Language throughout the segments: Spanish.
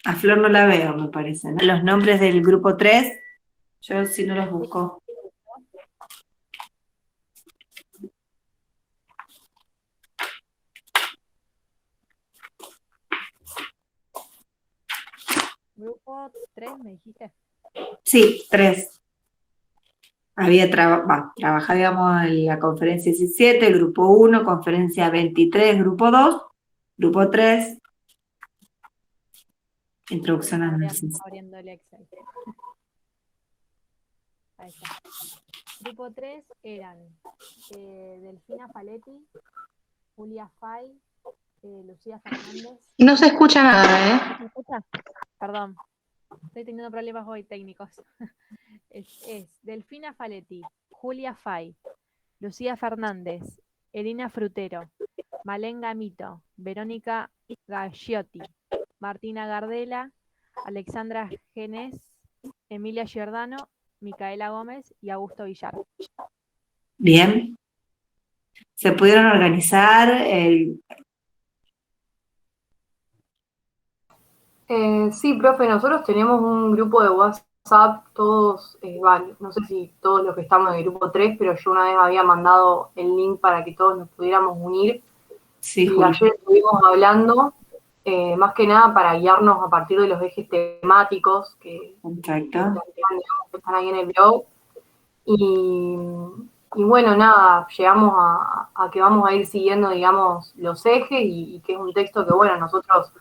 A Flor no la veo, me parece, ¿no? Los nombres del grupo 3, yo sí no los busco. Grupo 3, me dijiste. Sí, 3. Trabajado, digamos, en la conferencia 17, grupo 1, conferencia 23, grupo 2, grupo 3, introducción al narcisismo. Abriendo el Excel. Ahí está. Grupo 3 eran Delfina Faletti, Julia Fay, Lucía Fernández. No se escucha nada, ¿Me escucha? Perdón, estoy teniendo problemas hoy técnicos. Es Delfina Faletti, Julia Fay, Lucía Fernández, Elina Frutero, Malén Gamito, Verónica Gaggiotti, Martina Gardela, Alexandra Genés, Emilia Giordano, Micaela Gómez y Augusto Villar. Bien. ¿Se pudieron organizar? Sí, profe, nosotros tenemos un grupo de WhatsApp, todos, no sé si todos los que estamos en el grupo 3, pero yo una vez había mandado el link para que todos nos pudiéramos unir. Sí, y Julio. ayer estuvimos hablando, más que nada para guiarnos a partir de los ejes temáticos que Exacto. están ahí en el blog. Y bueno, nada, llegamos a que vamos a ir siguiendo, digamos, los ejes y que es un texto que, bueno, nosotros,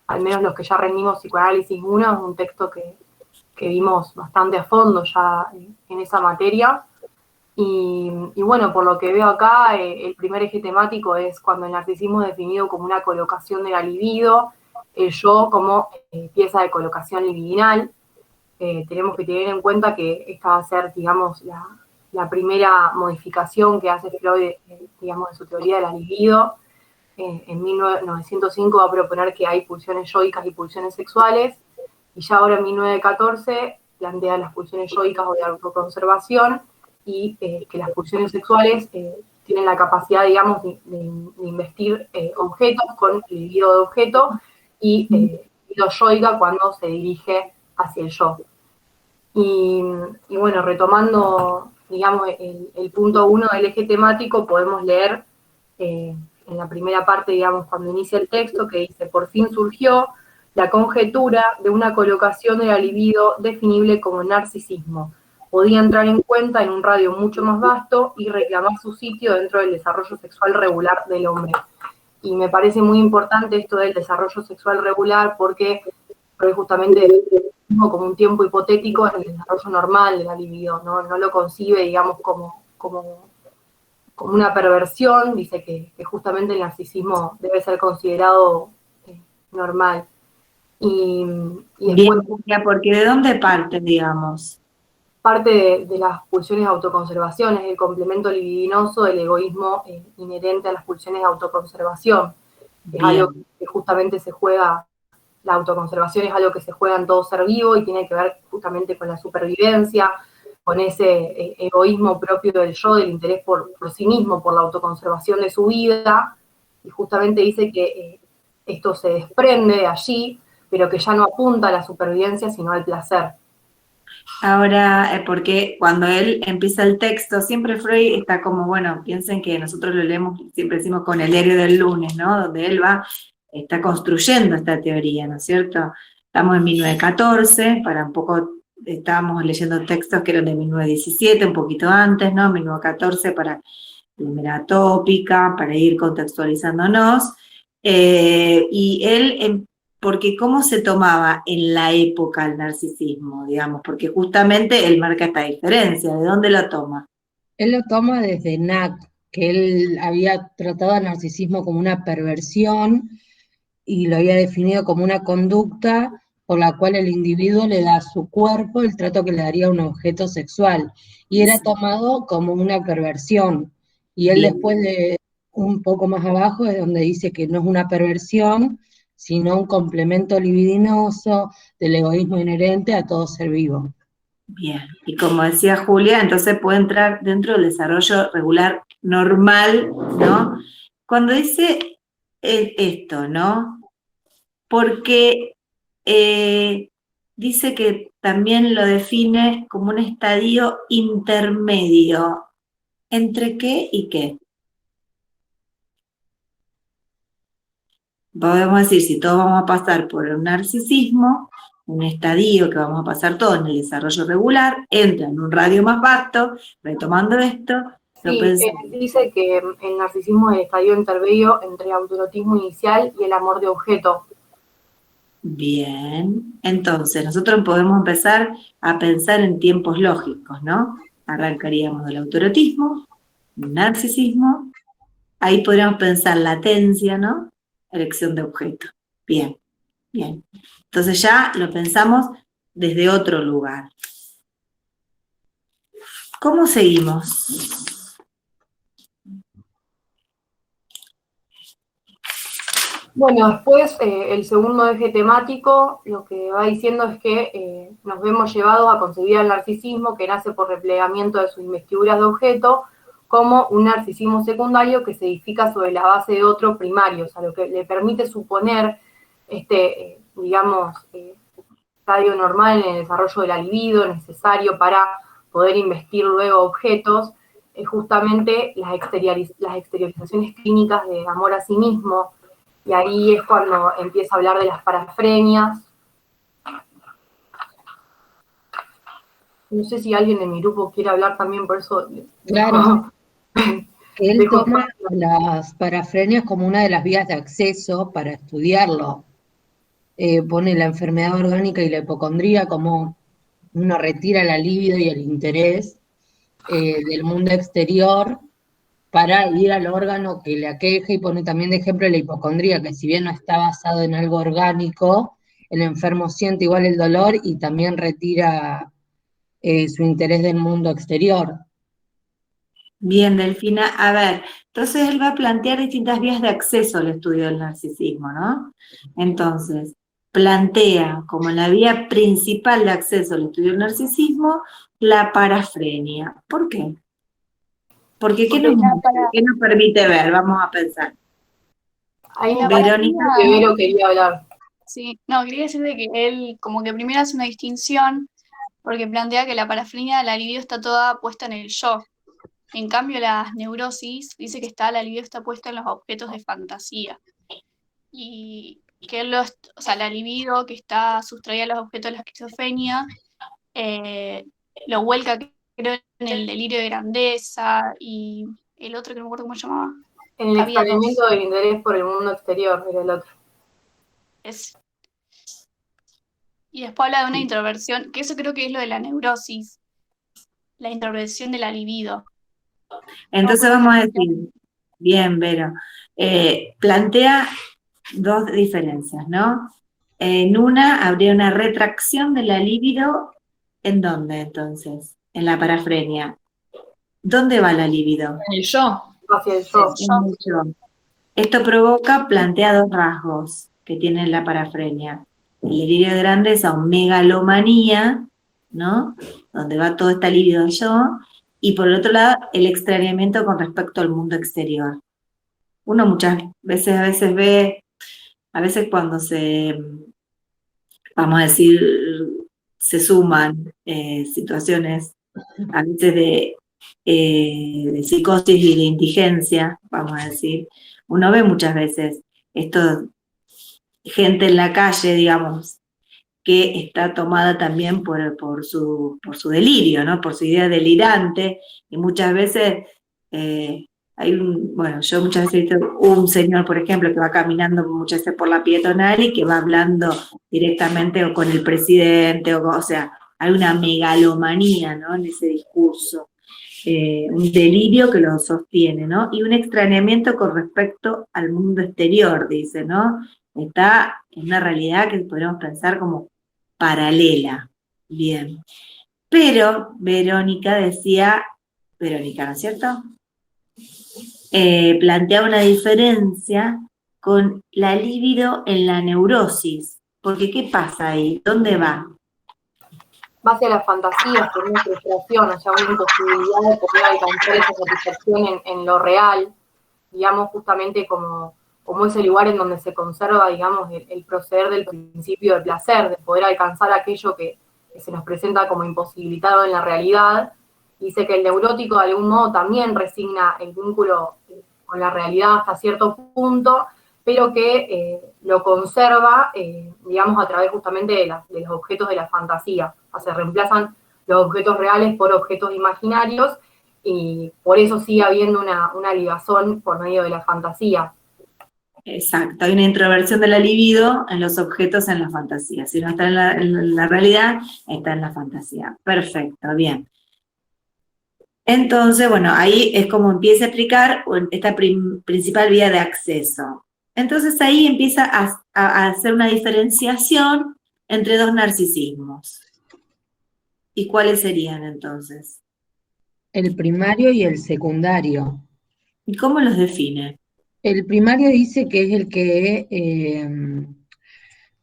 al menos los que ya rendimos psicoanálisis 1, es un texto que vimos bastante a fondo ya en esa materia. Y bueno, por lo que veo acá, el primer eje temático es cuando el narcisismo es definido como una colocación de la libido, el yo como pieza de colocación libidinal. Tenemos que tener en cuenta que esta va a ser, digamos, la primera modificación que hace Freud, digamos, en su teoría de la libido. En 1905 va a proponer que hay pulsiones yoicas y pulsiones sexuales, y ya ahora en 1914 plantea las pulsiones yoicas o de autoconservación, y que las pulsiones sexuales tienen la capacidad, digamos, de investir objetos con libido de objeto, y libido yoica cuando se dirige hacia el yo. Y bueno, retomando, digamos, el punto 1 del eje temático, podemos leer en la primera parte, digamos, cuando inicia el texto, que dice: por fin surgió la conjetura de una colocación de la libido definible como narcisismo. Podía entrar en cuenta en un radio mucho más vasto y reclamar su sitio dentro del desarrollo sexual regular del hombre. Y me parece muy importante esto del desarrollo sexual regular, porque justamente como un tiempo hipotético en el desarrollo normal de la libido, no lo concibe, digamos, como una perversión. Dice que justamente el narcisismo debe ser considerado normal. Y después, Bien, porque ¿de dónde parte, digamos? parte de las pulsiones de autoconservación es el complemento libidinoso del egoísmo inherente a las pulsiones de autoconservación. Es algo que justamente se juega. La autoconservación es algo que se juega en todo ser vivo y tiene que ver justamente con la supervivencia, con ese egoísmo propio del yo, del interés por sí mismo, por la autoconservación de su vida. Y justamente dice que esto se desprende de allí, pero que ya no apunta a la supervivencia, sino al placer. Ahora, porque cuando él empieza el texto, siempre Freud está como, bueno, piensen que nosotros lo leemos, siempre decimos con el diario del lunes, ¿no? Donde él está construyendo esta teoría, ¿no es cierto? Estamos en 1914, para un poco, estábamos leyendo textos que eran de 1917, un poquito antes, ¿no? 1914 para primera tópica, para ir contextualizándonos, y él, porque cómo se tomaba en la época el narcisismo, digamos, porque justamente él marca esta diferencia, ¿de dónde lo toma? Él lo toma desde Nack, que él había tratado al narcisismo como una perversión y lo había definido como una conducta por la cual el individuo le da a su cuerpo el trato que le daría a un objeto sexual, y era tomado como una perversión. Y él Bien. después de un poco más abajo es donde dice que no es una perversión, sino un complemento libidinoso del egoísmo inherente a todo ser vivo. Bien, y como decía Julia, entonces puede entrar dentro del desarrollo regular normal, ¿no? Cuando dice esto, ¿no? Porque dice que también lo define como un estadio intermedio. ¿Entre qué y qué? Podemos decir, si todos vamos a pasar por un narcisismo, un estadio que vamos a pasar todos en el desarrollo regular, entra en un radio más vasto, retomando esto, lo Sí, pensamos. dice que el narcisismo es el estadio intermedio entre el autoerotismo inicial y el amor de objeto. Bien, entonces nosotros podemos empezar a pensar en tiempos lógicos, ¿no? Arrancaríamos del autoerotismo, narcisismo, ahí podríamos pensar latencia, ¿no? Elección de objeto. Bien, bien. Entonces ya lo pensamos desde otro lugar. ¿Cómo seguimos? Bueno, después el segundo eje temático lo que va diciendo es que nos vemos llevados a concebir al narcisismo que nace por replegamiento de sus investiduras de objeto como un narcisismo secundario que se edifica sobre la base de otro primario, o sea, lo que le permite suponer digamos, estadio normal en el desarrollo de la libido necesario para poder investir luego objetos, es justamente las exteriorizaciones clínicas de amor a sí mismo. Y ahí es cuando empieza a hablar de las parafrenias. No sé si alguien de mi grupo quiere hablar también, por eso... Claro. Él dejo toma las parafrenias como una de las vías de acceso para estudiarlo. Pone la enfermedad orgánica y la hipocondría como uno retira la libido y el interés del mundo exterior para ir al órgano que le aqueja, y pone también de ejemplo la hipocondría, que si bien no está basado en algo orgánico, el enfermo siente igual el dolor y también retira su interés del mundo exterior. Bien, Delfina. A ver, entonces él va a plantear distintas vías de acceso al estudio del narcisismo, ¿no? Entonces, plantea como la vía principal de acceso al estudio del narcisismo la parafrenia. ¿Por qué? Porque ¿qué qué nos permite ver? Vamos a pensar. Ahí La Verónica. parafrenia- Primero quería hablar. Sí, no, quería decir de que él como que primero hace una distinción porque plantea que la parafrenia, la libido está toda puesta en el yo. En cambio, las neurosis dice que la libido está puesta en los objetos de fantasía. Y que él o sea, la libido que está sustraída a los objetos de la esquizofrenia, lo vuelca, creo, en el delirio de grandeza y el otro que no me acuerdo cómo se llamaba. En el Había dos. extrañamiento del interés por el mundo exterior, era el otro. Y después habla de una introversión, que eso creo que es lo de la neurosis, la introversión de la libido. Entonces vamos a decir, bien, Vero, plantea dos diferencias, ¿no? En una habría una retracción de la libido, ¿en dónde entonces? En la parafrenia. ¿Dónde va la libido? En el yo. Hacia el yo. En el yo. Esto plantea dos rasgos que tiene la parafrenia. El delirio de grandeza o megalomanía, ¿no? Donde va todo este libido del yo, y por el otro lado, el extrañamiento con respecto al mundo exterior. Uno muchas veces ve, a veces cuando vamos a decir, se suman situaciones a veces de psicosis y de indigencia, vamos a decir, uno ve muchas veces gente en la calle, digamos, que está tomada también por su delirio, ¿no? Por su idea delirante, y muchas veces yo muchas veces he visto un señor, por ejemplo, que va caminando muchas veces por la peatonal y que va hablando directamente o con el presidente, o sea, hay una megalomanía, ¿no? En ese discurso, un delirio que lo sostiene, ¿no? Y un extrañamiento con respecto al mundo exterior, dice, ¿no? Está en una realidad que podemos pensar como paralela. Bien. Pero Verónica, ¿no es cierto? Plantea una diferencia con la libido en la neurosis. Porque ¿qué pasa ahí? ¿Dónde va? Va hacia las fantasías, por una frustración, o sea, una imposibilidad de poder alcanzar esa satisfacción en lo real, digamos, justamente como como ese lugar en donde se conserva, digamos, el proceder del principio de placer, de poder alcanzar aquello que se nos presenta como imposibilitado en la realidad. Dice que el neurótico de algún modo también resigna el vínculo con la realidad hasta cierto punto, pero que lo conserva, digamos, a través justamente de los objetos de la fantasía. O sea, se reemplazan los objetos reales por objetos imaginarios, y por eso sigue habiendo una ligazón por medio de la fantasía. Exacto, hay una introversión de la libido en los objetos en la fantasía. Si no está en la realidad, está en la fantasía. Perfecto, bien. Entonces, bueno, ahí es como empieza a explicar esta principal vía de acceso. Entonces ahí empieza a hacer una diferenciación entre dos narcisismos. ¿Y cuáles serían entonces? El primario y el secundario. ¿Y cómo los define? El primario dice que es el que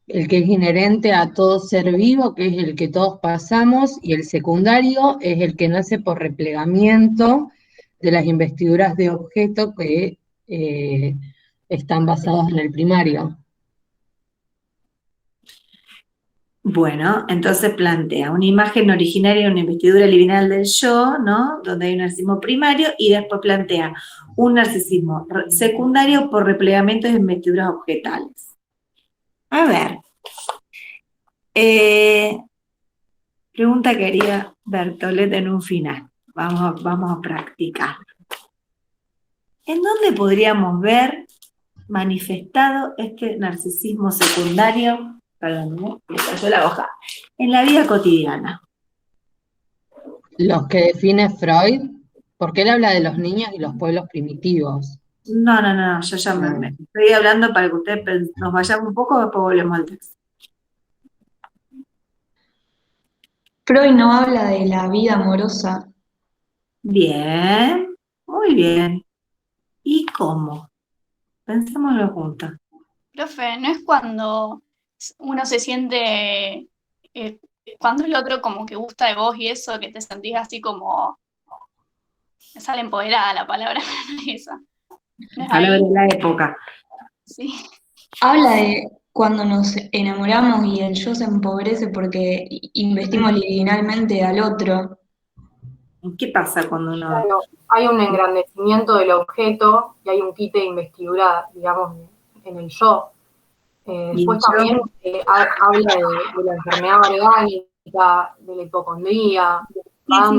es inherente a todo ser vivo, que es el que todos pasamos, y el secundario es el que nace por replegamiento de las investiduras de objetos que están basados en el primario. Bueno, entonces plantea una imagen originaria de una investidura liminal del yo, ¿no? Donde hay un narcisismo primario, y después plantea un narcisismo secundario por replegamiento de investiduras objetales. A ver, pregunta que haría Bertolet en un final. Vamos a practicar. ¿En dónde podríamos ver manifestado este narcisismo secundario? Perdón, me cayó la hoja. En la vida cotidiana. Los que define Freud, porque él habla de los niños y los pueblos primitivos. No, yo ya me estoy hablando para que ustedes nos vayamos un poco, después volvemos al texto. Freud no habla de la vida amorosa. Bien, muy bien. ¿Y cómo? Pensémoslo juntos. Profe, ¿no es cuando uno se siente, cuando el otro como que gusta de vos y eso, que te sentís así como, me sale empoderada la palabra, esa? ¿No es Palabra ahí? de la época. Sí. Habla de cuando nos enamoramos y el yo se empobrece porque investimos libidinalmente al otro. ¿Qué pasa cuando uno... Claro, hay un engrandecimiento del objeto y hay un quite de investidura, digamos, en el yo. Después también habla de la enfermedad orgánica, de la hipocondría.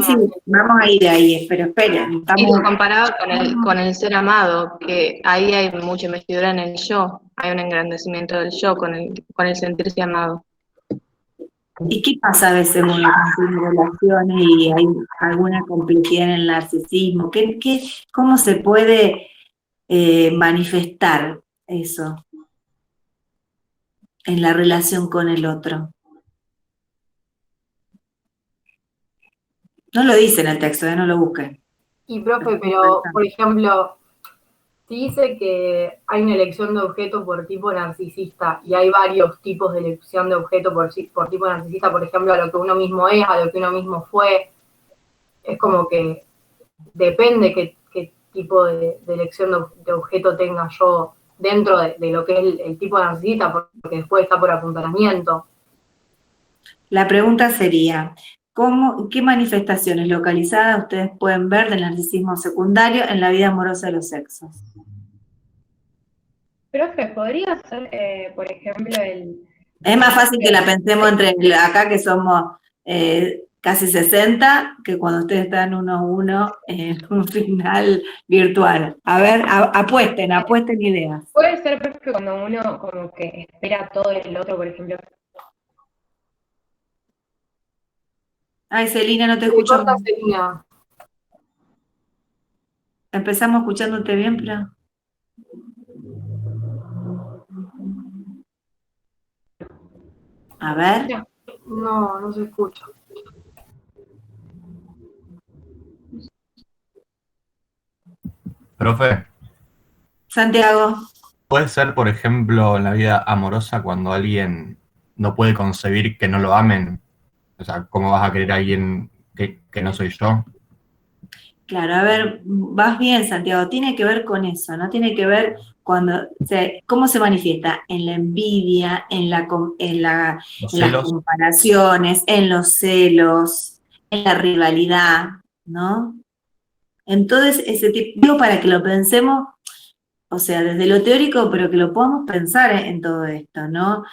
Sí, vamos a ir ahí, pero esperen. Y lo comparaba con el ser amado, que ahí hay mucha investidura en el yo, hay un engrandecimiento del yo con el sentirse amado. ¿Y qué pasa a veces cuando tiene relaciones y hay alguna complejidad en el narcisismo? ¿Cómo se puede manifestar eso en la relación con el otro? No lo dice en el texto, no lo busquen. Y profe, pero por ejemplo, si dice que hay una elección de objeto por tipo narcisista y hay varios tipos de elección de objeto por tipo narcisista, por ejemplo, a lo que uno mismo es, a lo que uno mismo fue, es como que depende qué tipo de elección de objeto tenga yo dentro de lo que es el tipo narcisista, porque después está por apuntalamiento. La pregunta sería, ¿qué manifestaciones localizadas ustedes pueden ver del narcisismo secundario en la vida amorosa de los sexos? Profe, ¿podría ser, por ejemplo, Es más fácil que la pensemos entre acá, que somos casi 60, que cuando ustedes están uno a uno en un final virtual. A ver, apuesten ideas. puede ser, profe, cuando uno como que espera todo del otro, por ejemplo? Ay, Celina, no te Se escucho corta, bien. Celina. Empezamos escuchándote bien, pero... A ver. No se escucha. Profe, Santiago. ¿puede ser, por ejemplo, en la vida amorosa cuando alguien no puede concebir que no lo amen? O sea, ¿cómo vas a querer a alguien que no soy yo? Claro, a ver, vas bien, Santiago, tiene que ver con eso, ¿no? Tiene que ver cómo se manifiesta en la envidia, Los en las celos. comparaciones, en los celos, en la rivalidad, ¿no? Entonces, ese tipo, digo para que lo pensemos, o sea, desde lo teórico, pero que lo podamos pensar en todo esto, ¿no?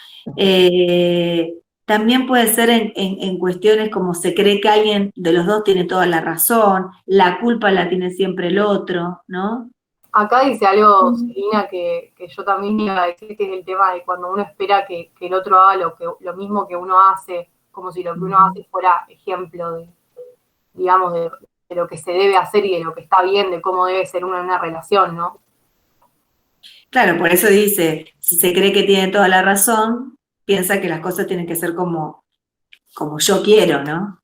También puede ser en cuestiones como se cree que alguien de los dos tiene toda la razón, la culpa la tiene siempre el otro, ¿no? Acá dice algo, Selina, que yo también iba a decir, que es el tema de cuando uno espera que el otro haga lo mismo que uno hace, como si lo que uno hace fuera ejemplo de, digamos, de lo que se debe hacer y de lo que está bien, de cómo debe ser uno en una relación, ¿no? Claro, por eso dice, si se cree que tiene toda la razón, piensa que las cosas tienen que ser como yo quiero, ¿no?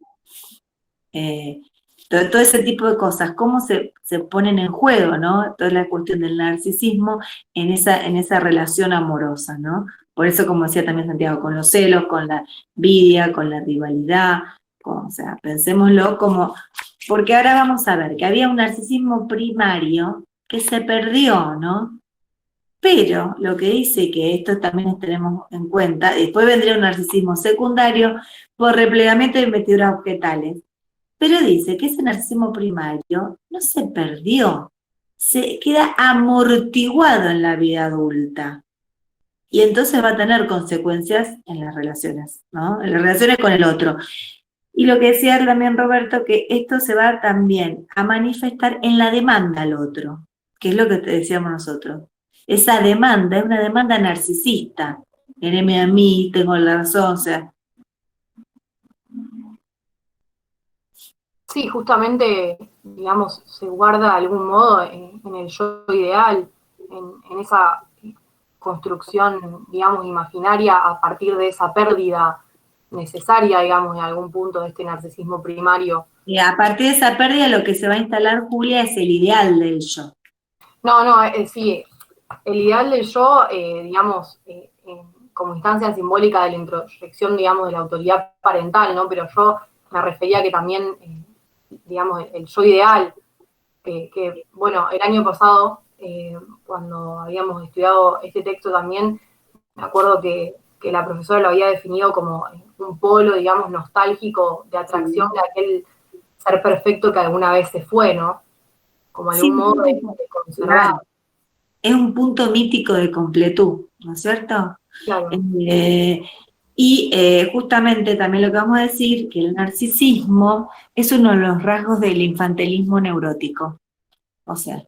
Todo ese tipo de cosas, cómo se ponen en juego, ¿no? Toda la cuestión del narcisismo en esa relación amorosa, ¿no? Por eso, como decía también Santiago, con los celos, con la envidia, con la rivalidad, o sea, pensémoslo como, porque ahora vamos a ver que había un narcisismo primario que se perdió, ¿no? Pero lo que dice que esto también tenemos en cuenta, después vendría un narcisismo secundario por replegamiento de investiduras objetales. Pero dice que ese narcisismo primario no se perdió, se queda amortiguado en la vida adulta. Y entonces va a tener consecuencias en las relaciones, ¿no? En las relaciones con el otro. Y lo que decía también Roberto, que esto se va también a manifestar en la demanda al otro, que es lo que te decíamos nosotros. Esa demanda es una demanda narcisista. Quereme a mí, tengo la razón, o sea. Sí, justamente, digamos, se guarda de algún modo en el yo ideal, en esa construcción, digamos, imaginaria a partir de esa pérdida necesaria, digamos, en algún punto de este narcisismo primario. Y a partir de esa pérdida lo que se va a instalar, Julia, es el ideal del yo. No, sí, el ideal del yo, digamos, como instancia simbólica de la introyección, digamos, de la autoridad parental, ¿no? Pero yo me refería que también, digamos, el yo ideal, que, bueno, el año pasado, cuando habíamos estudiado este texto también, me acuerdo que la profesora lo había definido como un polo, digamos, nostálgico de atracción de aquel ser perfecto que alguna vez se fue, ¿no? Como algún modo de conservar. Claro. Es un punto mítico de completud, ¿no es cierto? Claro. Justamente también lo que vamos a decir, que el narcisismo es uno de los rasgos del infantilismo neurótico. O sea,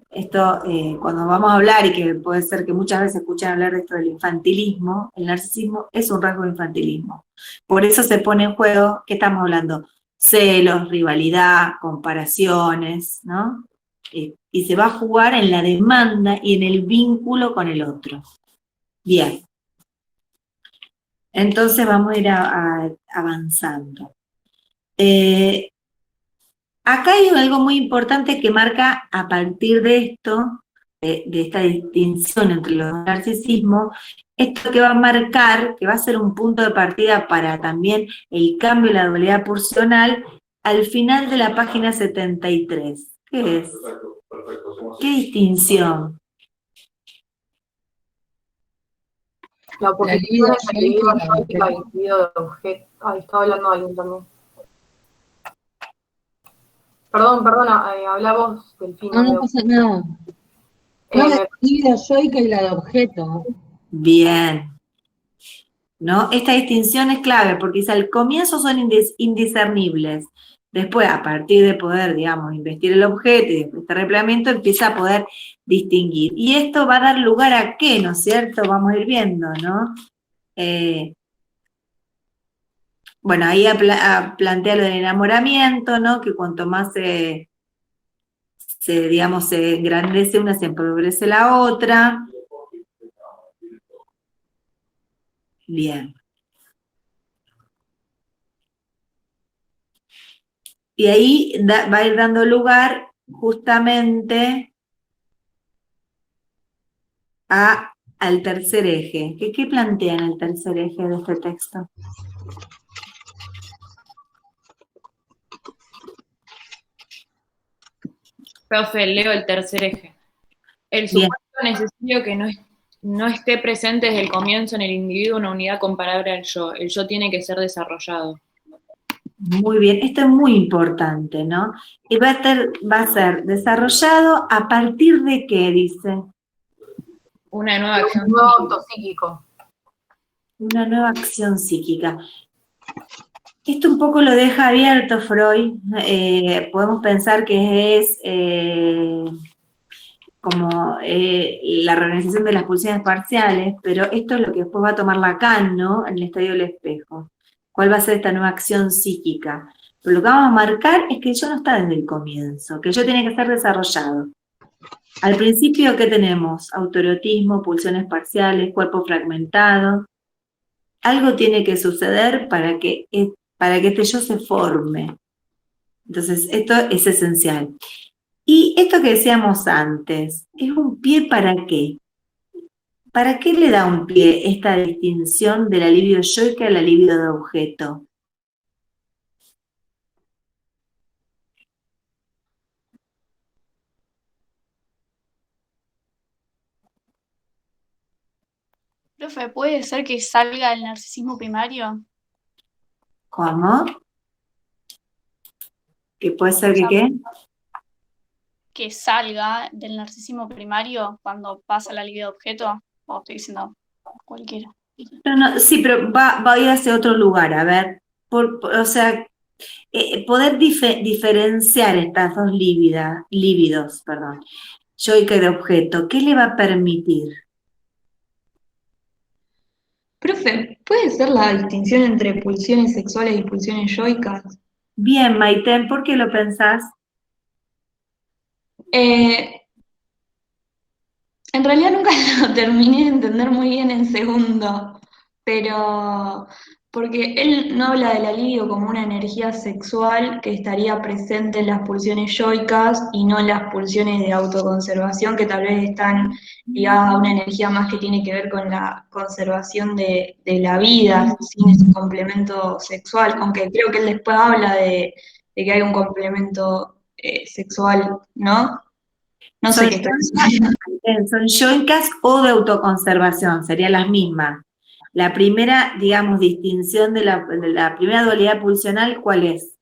esto cuando vamos a hablar, y que puede ser que muchas veces escuchan hablar de esto del infantilismo, el narcisismo es un rasgo de infantilismo. Por eso se pone en juego, ¿qué estamos hablando? Celos, rivalidad, comparaciones, ¿no? Y se va a jugar en la demanda y en el vínculo con el otro. Bien. Entonces vamos a ir avanzando. Acá hay algo muy importante que marca a partir de esto, de esta distinción entre los narcisismos, esto que va a marcar, que va a ser un punto de partida para también el cambio de la dualidad pulsional al final de la página 73. ¿Qué es? ¿Qué distinción? La oposición es el individuo yoica al individuo de objeto. Ay, estaba hablando alguien también. Perdona, habla vos, Delfina. No pasa nada. No, la individuo yoica y la de objeto. Bien. ¿No? Esta distinción es clave porque al comienzo son indiscernibles. Después, a partir de poder, digamos, investir el objeto y después este replegamiento, empieza a poder distinguir. Y esto va a dar lugar a qué, ¿no es cierto? Vamos a ir viendo, ¿no? Bueno, ahí plantea lo del enamoramiento, ¿no? Que cuanto más digamos, se engrandece una, se empobrece la otra. Bien. Y ahí va a ir dando lugar justamente al tercer eje. ¿Qué plantean el tercer eje de este texto? Profe, leo el tercer eje. El Bien. supuesto necesario que no esté presente desde el comienzo en el individuo una unidad comparable al yo. El yo tiene que ser desarrollado. Muy bien, esto es muy importante, ¿no? Y va a ser desarrollado a partir de qué, dice. Una nueva acción. Un nuevo acto psíquico. Una nueva acción psíquica. Esto un poco lo deja abierto Freud. Podemos pensar que es como la reorganización de las pulsiones parciales, pero esto es lo que después va a tomar Lacan, ¿no? En el estadio del espejo. ¿Cuál va a ser esta nueva acción psíquica? Pero lo que vamos a marcar es que el yo no está desde el comienzo, que el yo tiene que ser desarrollado. Al principio, ¿qué tenemos? Autoerotismo, pulsiones parciales, cuerpo fragmentado. Algo tiene que suceder para que este yo se forme. Entonces, esto es esencial. Y esto que decíamos antes, ¿es un pie para qué? ¿Para qué le da un pie esta distinción de la libido yoica a la libido de objeto? Profe, ¿puede ser que salga el narcisismo primario? ¿Cómo? ¿Que puede ser que qué? Que salga del narcisismo primario cuando pasa la libido de objeto, o estoy diciendo cualquiera. Sí, pero va a ir hacia otro lugar, a ver. O sea, poder diferenciar estas dos líbidos, yoica y de objeto, ¿qué le va a permitir? Profe, ¿puede ser la distinción entre pulsiones sexuales y pulsiones yoicas? Bien, Maiten, ¿por qué lo pensás? En realidad nunca lo terminé de entender muy bien en segundo, pero porque él no habla de la libido como una energía sexual que estaría presente en las pulsiones yoicas y no en las pulsiones de autoconservación que tal vez están ligadas a una energía más que tiene que ver con la conservación de la vida sin ese complemento sexual, aunque creo que él después habla de que hay un complemento sexual, ¿no? No sé qué está diciendo. Son yoicas o de autoconservación, serían las mismas. La primera, digamos, distinción de la primera dualidad pulsional, ¿cuál es?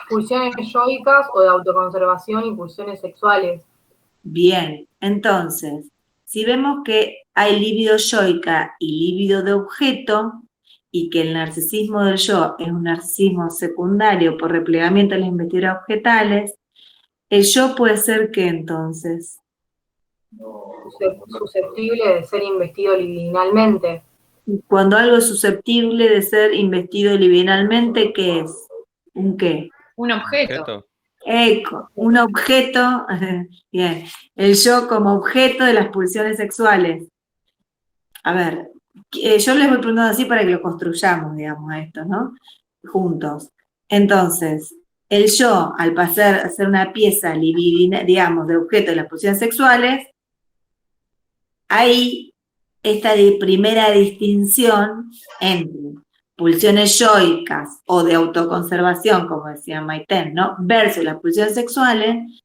Pulsiones yoicas o de autoconservación y pulsiones sexuales. Bien, entonces, si vemos que hay libido yoica y libido de objeto, y que el narcisismo del yo es un narcisismo secundario por replegamiento de las investiduras objetales, ¿el yo puede ser qué entonces? Susceptible de ser investido libidinalmente. Cuando algo es susceptible de ser investido libidinalmente, ¿qué es? ¿Un qué? Un objeto. Un objeto, bien, el yo como objeto de las pulsiones sexuales. A ver, yo les voy preguntando así para que lo construyamos, digamos, a esto, ¿no? Juntos. Entonces, el yo, al pasar a ser una pieza libidina, digamos, de objeto de las pulsiones sexuales, hay esta primera distinción entre pulsiones yoicas o de autoconservación, como decía Maiten, ¿no? Versus las pulsiones sexuales,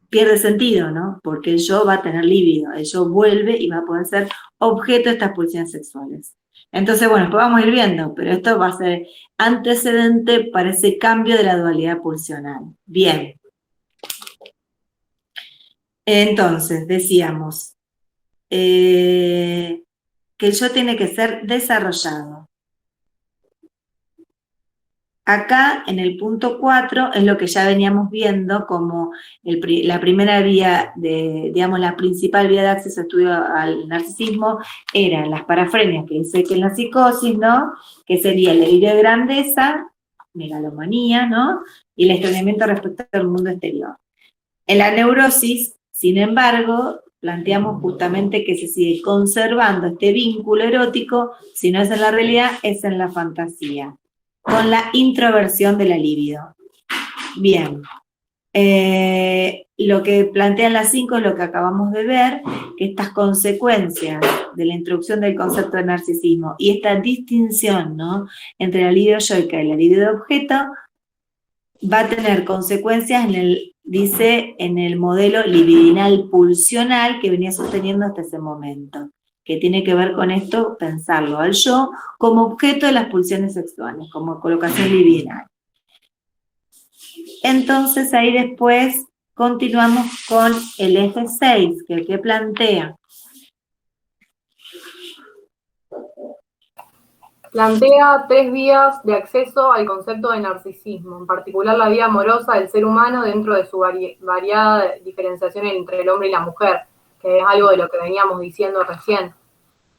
pierde sentido, ¿no? Porque el yo va a tener líbido, el yo vuelve y va a poder ser objeto de estas pulsiones sexuales. Entonces, bueno, después vamos a ir viendo, pero esto va a ser antecedente para ese cambio de la dualidad pulsional. Bien. Entonces, decíamos que el yo tiene que ser desarrollado. Acá, en el punto 4, es lo que ya veníamos viendo como la primera vía, digamos, la principal vía de acceso a estudio al narcisismo eran las parafrenias, que dice que en la psicosis, ¿no? Que sería el delirio de grandeza, megalomanía, ¿no? Y el extrañamiento respecto al mundo exterior. En la neurosis, sin embargo, planteamos justamente que se sigue conservando este vínculo erótico, si no es en la realidad, es en la fantasía, con la introversión de la libido. Bien, lo que plantean las 5 es lo que acabamos de ver, que estas consecuencias de la introducción del concepto de narcisismo y esta distinción, ¿no?, entre la libido yoica y la libido de objeto, va a tener consecuencias en el dice en el modelo libidinal pulsional que venía sosteniendo hasta ese momento, que tiene que ver con esto, pensarlo al yo como objeto de las pulsiones sexuales, como colocación libidinal. Entonces ahí después continuamos con el eje 6, que plantea. Plantea 3 vías de acceso al concepto de narcisismo, en particular la vía amorosa del ser humano dentro de su variada diferenciación entre el hombre y la mujer, que es algo de lo que veníamos diciendo recién.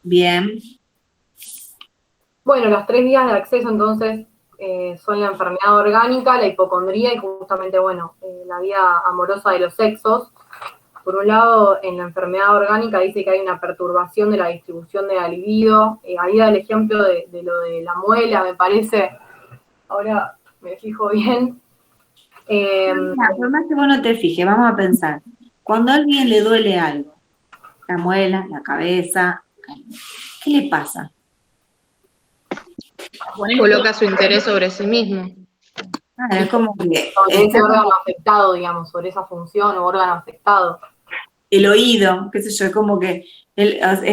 Bien. Bueno, las 3 vías de acceso entonces son la enfermedad orgánica, la hipocondría y justamente, bueno, la vía amorosa de los sexos. Por un lado, en la enfermedad orgánica dice que hay una perturbación de la distribución de la libido. Ahí da el ejemplo de lo de la muela, me parece. Ahora me fijo bien. Por más que vos no te fijes, vamos a pensar. Cuando a alguien le duele algo, la muela, la cabeza, ¿qué le pasa? Coloca su interés sobre sí mismo. Es como que sobre ese órgano afectado, digamos, sobre esa función o órgano afectado. El oído, qué sé yo, es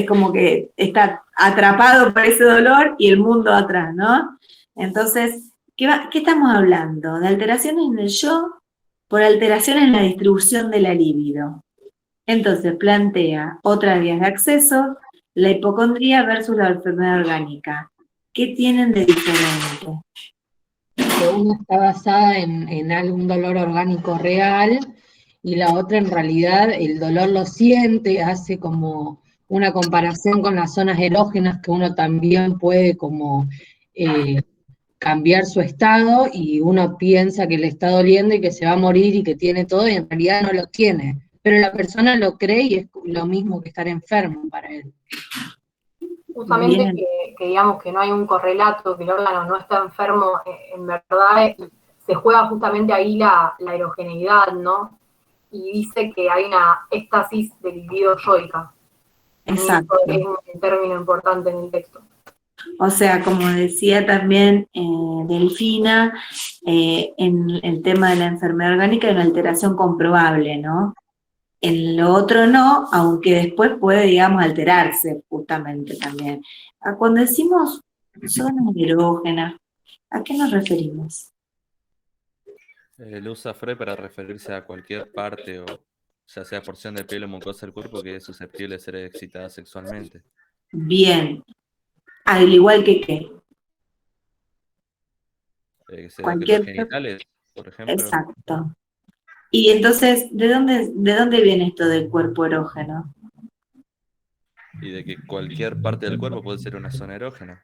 como que está atrapado por ese dolor y el mundo atrás, ¿no? Entonces, ¿qué estamos hablando? ¿De alteraciones en el yo? Por alteraciones en la distribución de la libido. Entonces, plantea otras vías de acceso, la hipocondría versus la enfermedad orgánica. ¿Qué tienen de diferente? Que una está basada en algún dolor orgánico real y la otra en realidad el dolor lo siente, hace como una comparación con las zonas erógenas que uno también puede como cambiar su estado y uno piensa que le está doliendo y que se va a morir y que tiene todo y en realidad no lo tiene. Pero la persona lo cree y es lo mismo que estar enfermo para él. Justamente que digamos que no hay un correlato, que el órgano no está enfermo, en verdad se juega justamente ahí la erogeneidad, ¿no? Y dice que hay una éxtasis de libido yoica. Exacto. Es un término importante en el texto. O sea, como decía también Delfina, en el tema de la enfermedad orgánica hay una alteración comprobable, ¿no? En lo otro no, aunque después puede, digamos, alterarse justamente también. Cuando decimos zonas erógenas, ¿a qué nos referimos? Lo usa Freud para referirse a cualquier parte o ya sea porción de piel o mucosa del cuerpo que es susceptible de ser excitada sexualmente. Bien. Al igual que qué. Que sea Cualquier... los genitales, por ejemplo. Exacto. Y entonces, ¿de dónde viene esto del cuerpo erógeno? Y de que cualquier parte del cuerpo puede ser una zona erógena.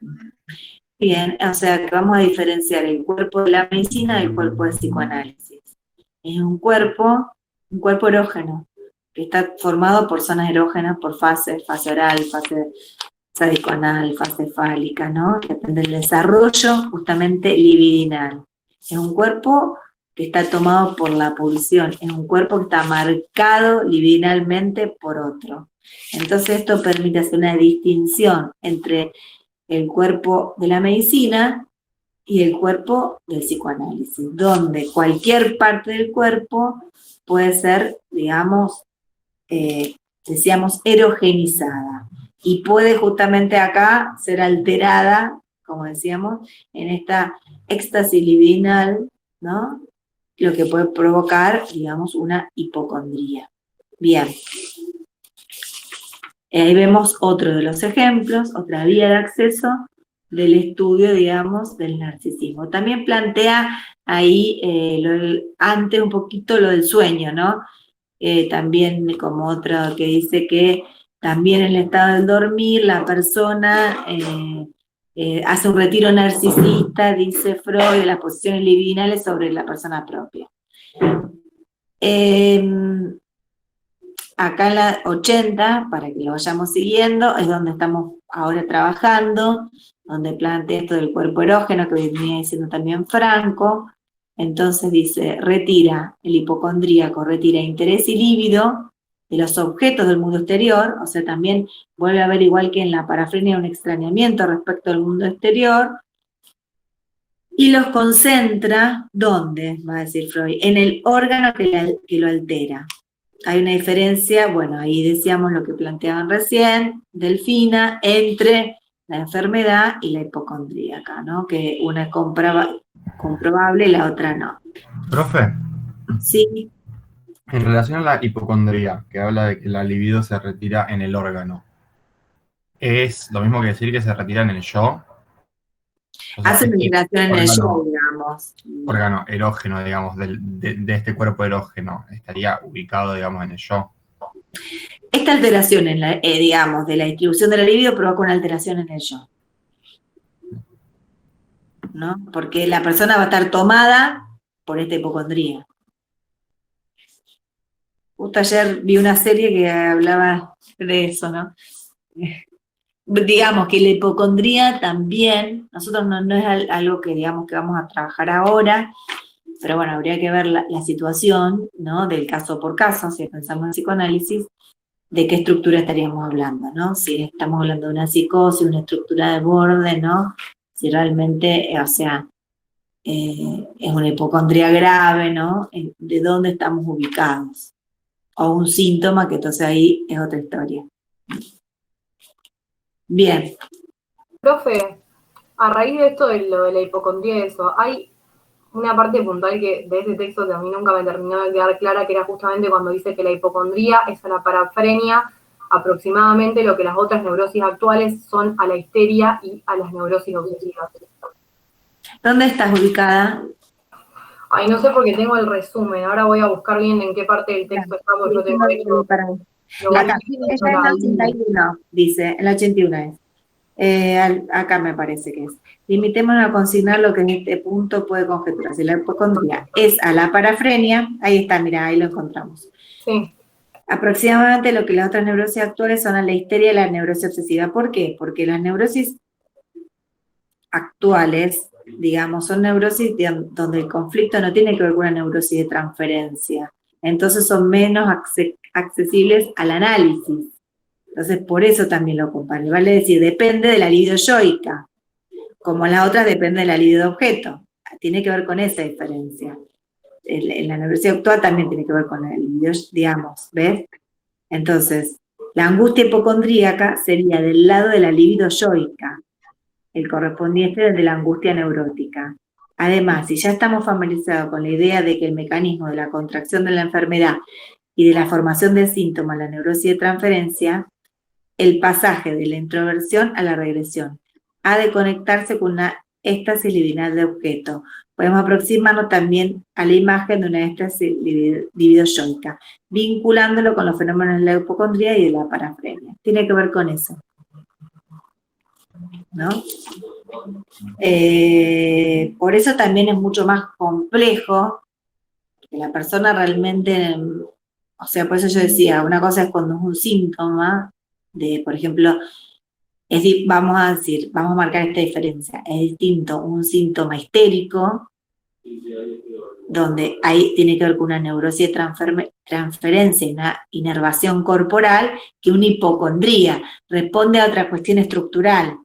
Bien, o sea que vamos a diferenciar el cuerpo de la medicina del cuerpo del psicoanálisis. Es un cuerpo erógeno, que está formado por zonas erógenas, por fase oral, fase sadicoanal, fase fálica, ¿no? Depende del desarrollo justamente libidinal. Es un cuerpo que está tomado por la pulsión, es un cuerpo que está marcado libidinalmente por otro. Entonces esto permite hacer una distinción entre el cuerpo de la medicina y el cuerpo del psicoanálisis, donde cualquier parte del cuerpo puede ser, digamos, decíamos, erogenizada, y puede justamente acá ser alterada, como decíamos, en esta éxtasis libidinal, ¿no? Lo que puede provocar, digamos, una hipocondría. Bien. Ahí vemos otro de los ejemplos, otra vía de acceso del estudio, digamos, del narcisismo. También plantea ahí antes un poquito lo del sueño, ¿no? También como otro que dice que también en el estado del dormir la persona hace un retiro narcisista, dice Freud, de las posiciones libidinales sobre la persona propia. Acá en la 80, para que lo vayamos siguiendo, es donde estamos ahora trabajando, donde plantea esto del cuerpo erógeno, que venía diciendo también Franco. Entonces dice, retira el hipocondríaco, retira interés y líbido de los objetos del mundo exterior, o sea, también vuelve a ver, igual que en la parafrenia, un extrañamiento respecto al mundo exterior, y los concentra, ¿dónde? Va a decir Freud, en el órgano que lo altera. Hay una diferencia, bueno, ahí decíamos lo que planteaban recién, Delfina, entre la enfermedad y la hipocondríaca, ¿no? Que una es comprobable y la otra no. Profe, Sí, en relación a la hipocondría, que habla de que la libido se retira en el órgano, ¿es lo mismo que decir que se retira en el yo? O sea, hace una este integración en el yo, órgano, digamos. órgano erógeno, digamos, de este cuerpo erógeno, estaría ubicado, digamos, en el yo. Esta alteración, digamos, de la distribución de la libido provoca una alteración en el yo, ¿no? Porque la persona va a estar tomada por esta hipocondría. Justo ayer vi una serie que hablaba de eso, ¿no? Digamos que la hipocondría también, nosotros no es algo que digamos que vamos a trabajar ahora, pero bueno, habría que ver la situación, ¿no? Del caso por caso, si pensamos en psicoanálisis, de qué estructura estaríamos hablando, ¿no? Si estamos hablando de una psicosis, una estructura de borde, ¿no? Si realmente, o sea, es una hipocondría grave, ¿no? ¿De dónde estamos ubicados? O un síntoma, que entonces ahí es otra historia. Bien. Profe, a raíz de esto de lo de la hipocondría y eso, hay una parte puntual de ese texto que a mí nunca me terminó de quedar clara, que era justamente cuando dice que la hipocondría es a la parafrenia aproximadamente lo que las otras neurosis actuales son a la histeria y a las neurosis obsesivas. ¿Dónde estás ubicada? Ay, no sé porque tengo el resumen, ahora voy a buscar bien en qué parte del texto está, porque yo tengo hecho... Acá, ella es la 81, dice, en la 81 es. Acá me parece que es. Limitémonos a consignar lo que en este punto puede conjeturarse. La hipocondría es a la parafrenia, ahí está, mira, ahí lo encontramos. Sí. Aproximadamente lo que las otras neurosis actuales son a la histeria y la neurosis obsesiva. ¿Por qué? Porque las neurosis actuales, digamos, son neurosis donde el conflicto no tiene que ver con una neurosis de transferencia. Entonces son menos accesibles al análisis. Entonces, por eso también lo acompaña. Vale decir, depende de la libido yoica, como la otra depende de la libido de objeto. Tiene que ver con esa diferencia. En la neurosis actual también tiene que ver con la libido, digamos, ¿ves? Entonces, la angustia hipocondríaca sería del lado de la libido yoica, el correspondiente de la angustia neurótica. Además, si ya estamos familiarizados con la idea de que el mecanismo de la contracción de la enfermedad y de la formación de síntomas, la neurosis de transferencia, el pasaje de la introversión a la regresión ha de conectarse con una éxtasis libidinal de objeto. Podemos aproximarnos también a la imagen de una éxtasis libido-yoica, vinculándolo con los fenómenos de la hipocondría y de la parafrenia. Tiene que ver con eso, ¿no? Por eso también es mucho más complejo que la persona realmente, o sea, por eso yo decía, una cosa es cuando es un síntoma de, por ejemplo, vamos a marcar esta diferencia, es distinto un síntoma histérico, donde ahí tiene que ver con una neurosis de transferencia y una inervación corporal, que una hipocondría, responde a otra cuestión estructural,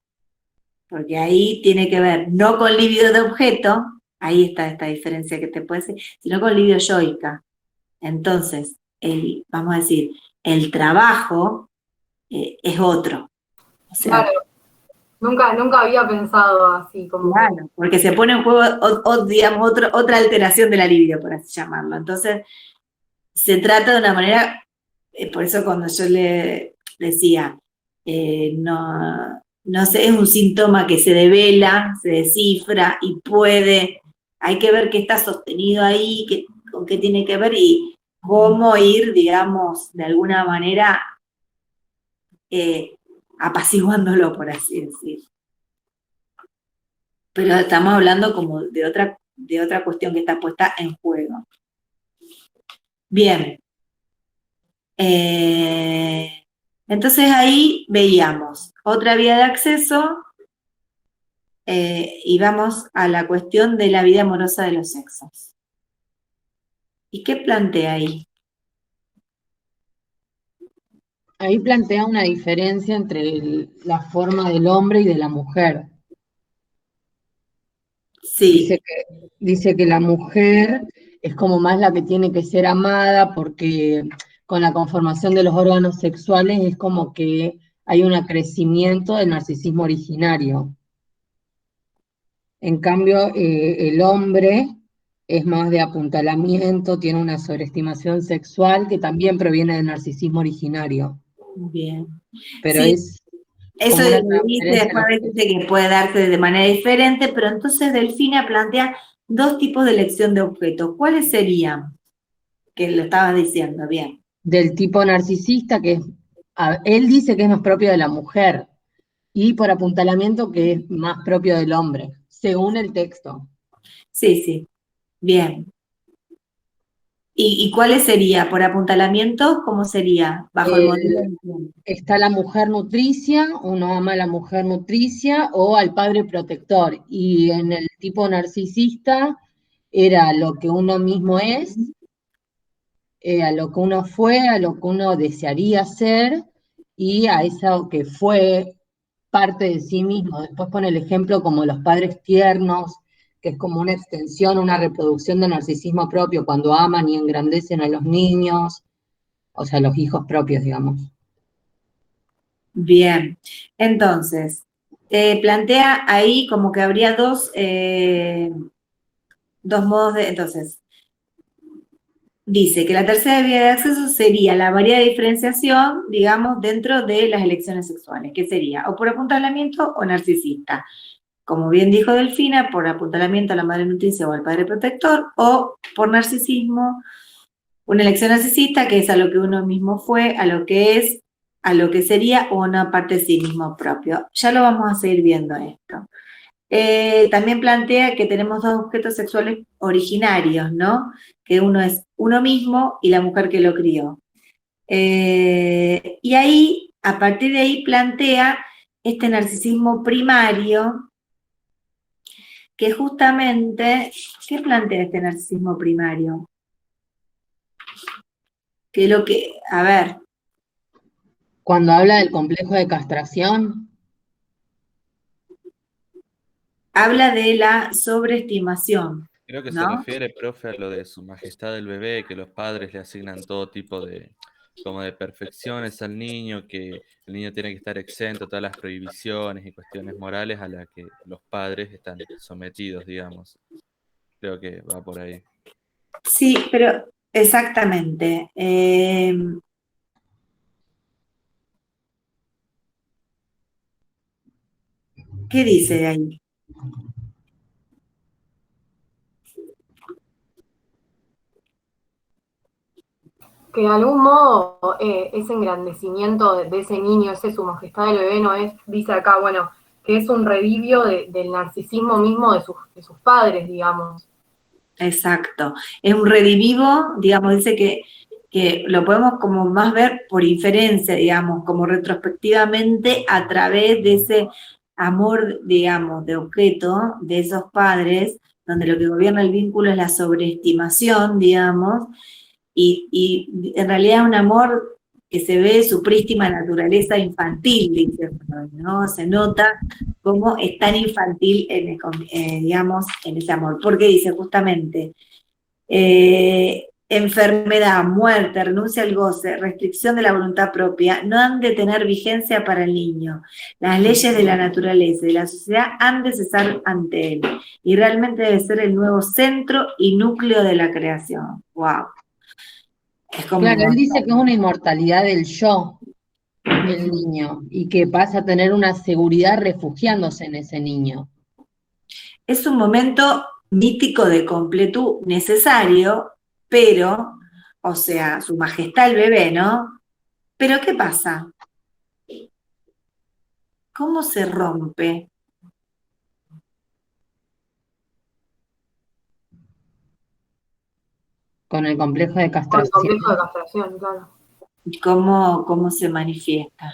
porque ahí tiene que ver no con libido de objeto, ahí está esta diferencia que te puede decir, sino con libido yoica. Entonces, vamos a decir, el trabajo es otro. O sea, claro, nunca había pensado así. Como claro, porque se pone en juego, digamos, otra alteración de la libido, por así llamarlo. Entonces, se trata de una manera, por eso cuando yo le decía, no sé, es un síntoma que se devela, se descifra y hay que ver qué está sostenido ahí, con qué tiene que ver y cómo ir, digamos, de alguna manera apaciguándolo, por así decir. Pero estamos hablando como de otra cuestión que está puesta en juego. Bien. Entonces ahí veíamos otra vía de acceso y vamos a la cuestión de la vida amorosa de los sexos. ¿Y qué plantea ahí? Ahí plantea una diferencia entre la forma del hombre y de la mujer. Sí, Dice que la mujer es como más la que tiene que ser amada porque con la conformación de los órganos sexuales es como que hay un acrecimiento del narcisismo originario. En cambio, el hombre es más de apuntalamiento, tiene una sobreestimación sexual que también proviene del narcisismo originario, bien. pero Sí, es eso como una dice, transferencia después a veces dice que puede darse de manera diferente, pero entonces Delfina plantea dos tipos de elección de objetos. ¿Cuáles serían? Que lo estabas diciendo, bien. del tipo narcisista, que él dice que es más propio de la mujer, y por apuntalamiento que es más propio del hombre, según el texto. Sí, sí, bien. ¿Y cuáles sería? ¿Por apuntalamiento? ¿Cómo sería? Bajo el modelo de quién? Está la mujer nutricia, uno ama a la mujer nutricia o al padre protector, y en el tipo narcisista era lo que uno mismo es, a lo que uno fue, a lo que uno desearía ser, y a eso que fue parte de sí mismo. Después pone el ejemplo como los padres tiernos, que es como una extensión, una reproducción del narcisismo propio, cuando aman y engrandecen a los niños, o sea, los hijos propios, digamos. Bien. Entonces, plantea ahí como que habría dos modos de... Entonces, dice que la tercera vía de acceso sería la variedad de diferenciación, digamos, dentro de las elecciones sexuales, que sería o por apuntalamiento o narcisista. Como bien dijo Delfina, por apuntalamiento a la madre nutricia o al padre protector, o por narcisismo, una elección narcisista, que es a lo que uno mismo fue, a lo que es, a lo que sería o una parte de sí mismo propio. Ya lo vamos a seguir viendo esto. También plantea que tenemos dos objetos sexuales originarios, ¿no? Que uno es uno mismo y la mujer que lo crió. Y ahí, a partir de ahí, plantea este narcisismo primario, que justamente, ¿qué plantea este narcisismo primario? Que lo que, a ver, Cuando habla del complejo de castración, habla de la sobreestimación, Creo que se ¿no? refiere, profe, a lo de su majestad del bebé, que los padres le asignan todo tipo de, como de perfecciones al niño, que el niño tiene que estar exento de todas las prohibiciones y cuestiones morales a las que los padres están sometidos, digamos. Creo que va por ahí. Sí, pero exactamente. ¿Qué dice ahí? que de algún modo ese engrandecimiento de ese niño, ese su majestad del bebé, no es, dice acá, bueno, que es un revivio del narcisismo mismo de sus padres, digamos. Exacto. Es un redivivo, digamos, dice que lo podemos como más ver por inferencia, digamos, como retrospectivamente a través de ese amor, digamos, de objeto de esos padres, donde lo que gobierna el vínculo es la sobreestimación, digamos, y en realidad es un amor que se ve su prístima naturaleza infantil, dice Freud, ¿no? Se nota cómo es tan infantil, digamos, en ese amor, porque dice justamente, enfermedad, muerte, renuncia al goce, restricción de la voluntad propia, no han de tener vigencia para el niño. Las leyes de la naturaleza y de la sociedad han de cesar ante él, y realmente debe ser el nuevo centro y núcleo de la creación. ¡Wow! Es como... claro, él dice que es una inmortalidad del yo, el niño, y que pasa a tener una seguridad refugiándose en ese niño. Es un momento mítico de completud necesario, pero, o sea, su majestad el bebé, ¿no? Pero ¿qué pasa? ¿Cómo se rompe? Con el complejo de Con el castración. complejo de castración, claro. ¿Cómo se manifiesta?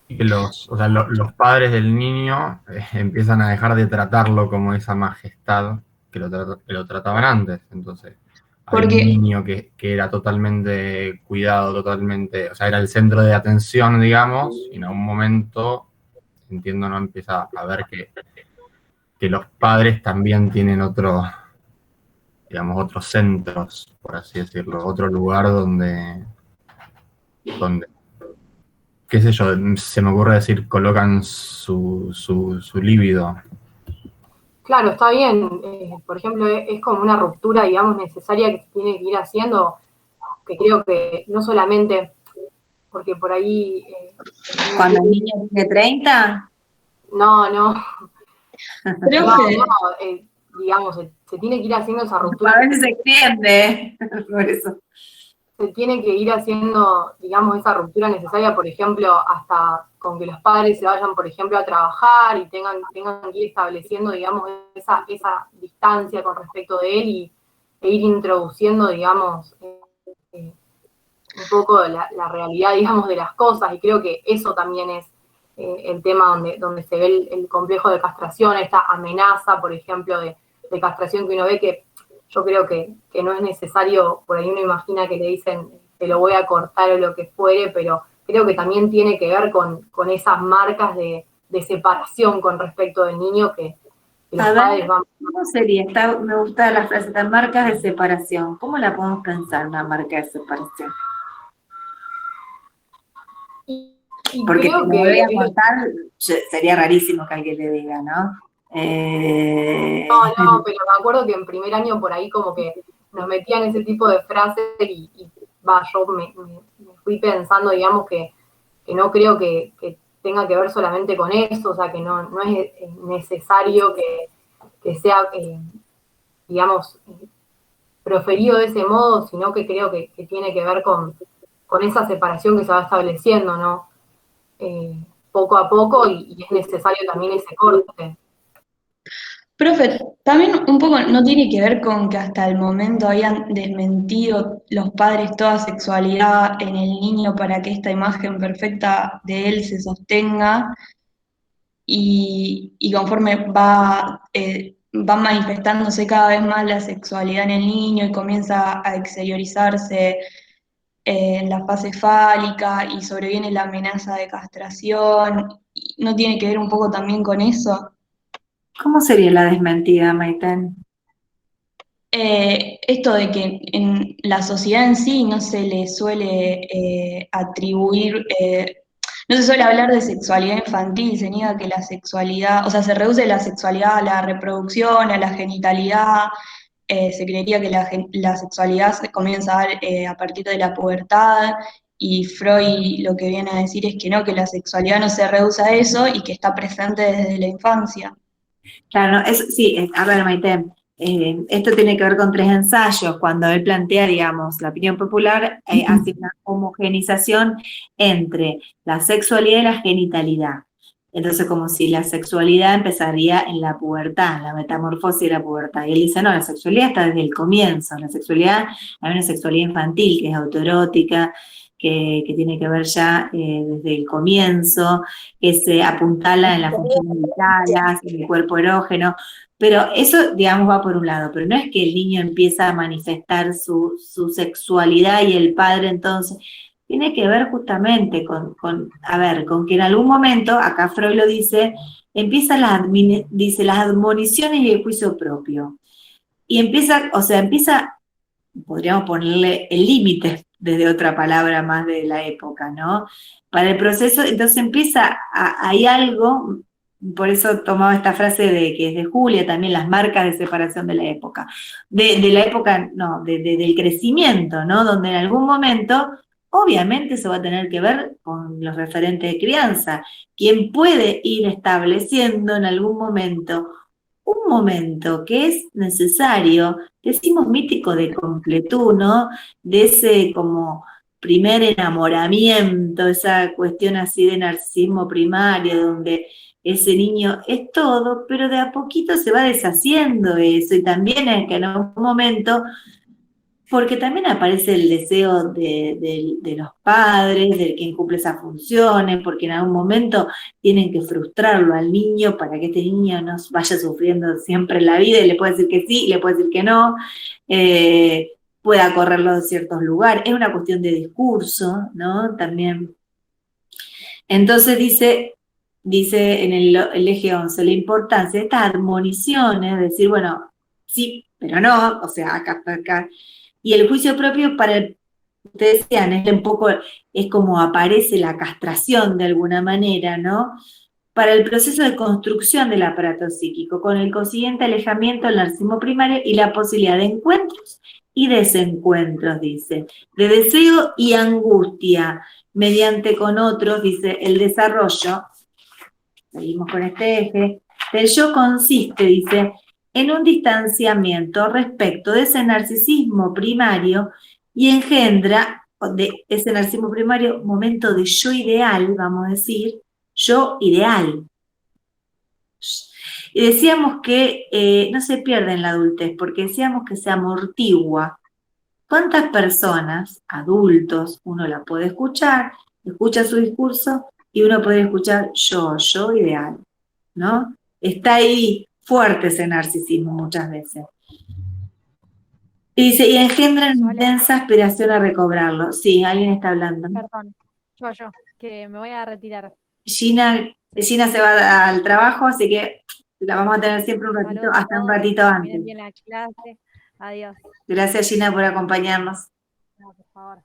Y que o sea, los padres del niño empiezan a dejar de tratarlo como esa majestad que lo trataban antes. Entonces, hay un Porque, niño que era totalmente cuidado, totalmente, o sea, era el centro de atención, digamos, y en algún momento entiendo, ¿no? Empieza a ver que los padres también tienen otros centros, por así decirlo, otro lugar donde, qué sé yo, se me ocurre decir, colocan su líbido. Claro, está bien. Por ejemplo, es como una ruptura, digamos, necesaria que se tiene que ir haciendo, que creo que no solamente porque por ahí... Cuando el niño tiene 30, no, Creo no, que digamos, se tiene que ir haciendo esa a ruptura, veces se extiende, por eso. se tiene que ir haciendo, digamos, esa ruptura necesaria, por ejemplo, hasta con que los padres se vayan, por ejemplo, a trabajar y tengan que ir estableciendo, digamos, esa distancia con respecto de él e ir introduciendo, digamos, un poco la realidad, digamos, de las cosas, y creo que eso también es el tema donde se ve el complejo de castración, esta amenaza, por ejemplo, de castración que uno ve, que yo creo que no es necesario, por ahí uno imagina que le dicen te lo voy a cortar o lo que fuere, pero creo que también tiene que ver con esas marcas de separación con respecto del niño que los A padres ver, van... ¿cómo sería? Me gusta la frase, las marcas de separación. ¿Cómo la podemos pensar, una marca de separación? Y Porque creo si me voy que... a contar, sería rarísimo que alguien le diga, ¿no? No, pero me acuerdo que en primer año por ahí como que nos metían ese tipo de frases y yo me fui pensando, digamos, que no creo que tenga que ver solamente con eso, o sea, que no es necesario que sea, digamos, proferido de ese modo, sino que creo que tiene que ver con esa separación que se va estableciendo, ¿no? Poco a poco y es necesario también ese corte. profe, también un poco no tiene que ver con que hasta el momento habían desmentido los padres toda sexualidad en el niño para que esta imagen perfecta de él se sostenga y conforme va manifestándose cada vez más la sexualidad en el niño y comienza a exteriorizarse en la fase fálica y sobreviene la amenaza de castración, ¿no tiene que ver un poco también con eso? ¿Cómo sería la desmentida, Maiten? Esto de que en la sociedad en sí no se le suele atribuir, no se suele hablar de sexualidad infantil, se niega que la sexualidad, o sea, se reduce la sexualidad a la reproducción, a la genitalidad, se creería que la sexualidad se comienza a dar a partir de la pubertad, y Freud lo que viene a decir es que no, que la sexualidad no se reduce a eso y que está presente desde la infancia. Claro, no, sí, a ver, Maite, esto tiene que ver con 3 ensayos. Cuando él plantea, digamos, la opinión popular, hace una homogenización entre la sexualidad y la genitalidad. Entonces, como si la sexualidad empezaría en la pubertad, la metamorfosis de la pubertad. Y él dice, no, la sexualidad está desde el comienzo. La sexualidad, hay una sexualidad infantil que es autoerótica, que tiene que ver ya desde el comienzo, que se apuntala en las funciones vitales, en el cuerpo erógeno, pero eso, digamos, va por un lado, pero no es que el niño empieza a manifestar su sexualidad y el padre entonces, tiene que ver justamente con que en algún momento, acá Freud lo dice, empiezan las admoniciones y el juicio propio. Y empieza, podríamos ponerle el límite desde otra palabra más de la época, ¿no? Para el proceso, entonces hay algo, por eso tomaba esta frase de que es de Julia, también las marcas de separación de la época, del crecimiento, ¿no? Donde en algún momento, obviamente eso va a tener que ver con los referentes de crianza, quien puede ir estableciendo en algún momento un momento que es necesario, decimos mítico de completud, ¿no? De ese como primer enamoramiento, esa cuestión así de narcisismo primario, donde ese niño es todo, pero de a poquito se va deshaciendo eso, y también en que en algún momento, porque también aparece el deseo de los padres, de quien cumple esas funciones, porque en algún momento tienen que frustrarlo al niño para que este niño no vaya sufriendo siempre en la vida, y le puede decir que sí, y le puede decir que no, pueda correrlo de ciertos lugares. Es una cuestión de discurso, ¿no? También. Entonces dice, dice en el eje 11, la importancia de estas admoniciones, decir, bueno, sí, pero no, o sea, acá. Y el juicio propio ustedes decían, es un poco, es como aparece la castración de alguna manera, ¿no? Para el proceso de construcción del aparato psíquico, con el consiguiente alejamiento del narcisismo primario y la posibilidad de encuentros y desencuentros, dice, de deseo y angustia, mediante con otros, dice, el desarrollo, seguimos con este eje, del yo consiste, dice, en un distanciamiento respecto de ese narcisismo primario y engendra de ese narcisismo primario momento de yo ideal, vamos a decir, yo ideal. Y decíamos que no se pierde en la adultez, porque decíamos que se amortigua. ¿Cuántas personas, adultos, uno la puede escuchar, escucha su discurso y uno puede escuchar yo ideal, ¿no? Está ahí fuerte ese narcisismo muchas veces. Y dice, y engendran intensa aspiración a recobrarlo. Sí, alguien está hablando. Perdón, yo, que me voy a retirar. Gina se va al trabajo, así que la vamos a tener siempre un ratito, Saludos a hasta un todos, ratito que antes. terminen bien la clase. Adiós. Gracias, Gina, por acompañarnos. No, por favor.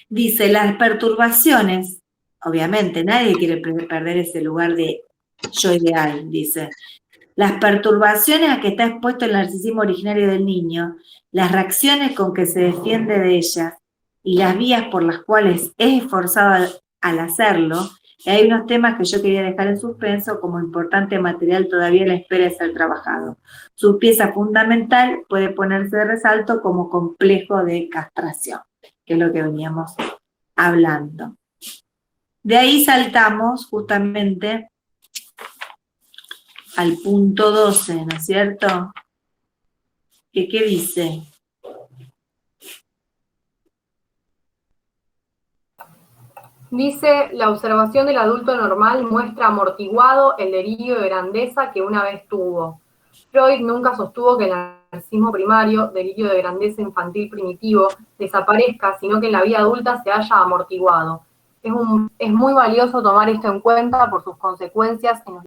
Dice, las perturbaciones, obviamente, nadie quiere perder ese lugar de yo ideal, dice. Las perturbaciones a que está expuesto el narcisismo originario del niño, las reacciones con que se defiende de ellas y las vías por las cuales es esforzado al hacerlo, y hay unos temas que yo quería dejar en suspenso como importante material todavía a la espera de ser trabajado. Su pieza fundamental puede ponerse de resalto como complejo de castración, que es lo que veníamos hablando. De ahí saltamos justamente al punto 12, ¿no es cierto? ¿Qué dice? Dice, la observación del adulto normal muestra amortiguado el delirio de grandeza que una vez tuvo. Freud nunca sostuvo que el narcisismo primario, delirio de grandeza infantil primitivo, desaparezca, sino que en la vida adulta se haya amortiguado. Es muy valioso tomar esto en cuenta por sus consecuencias en los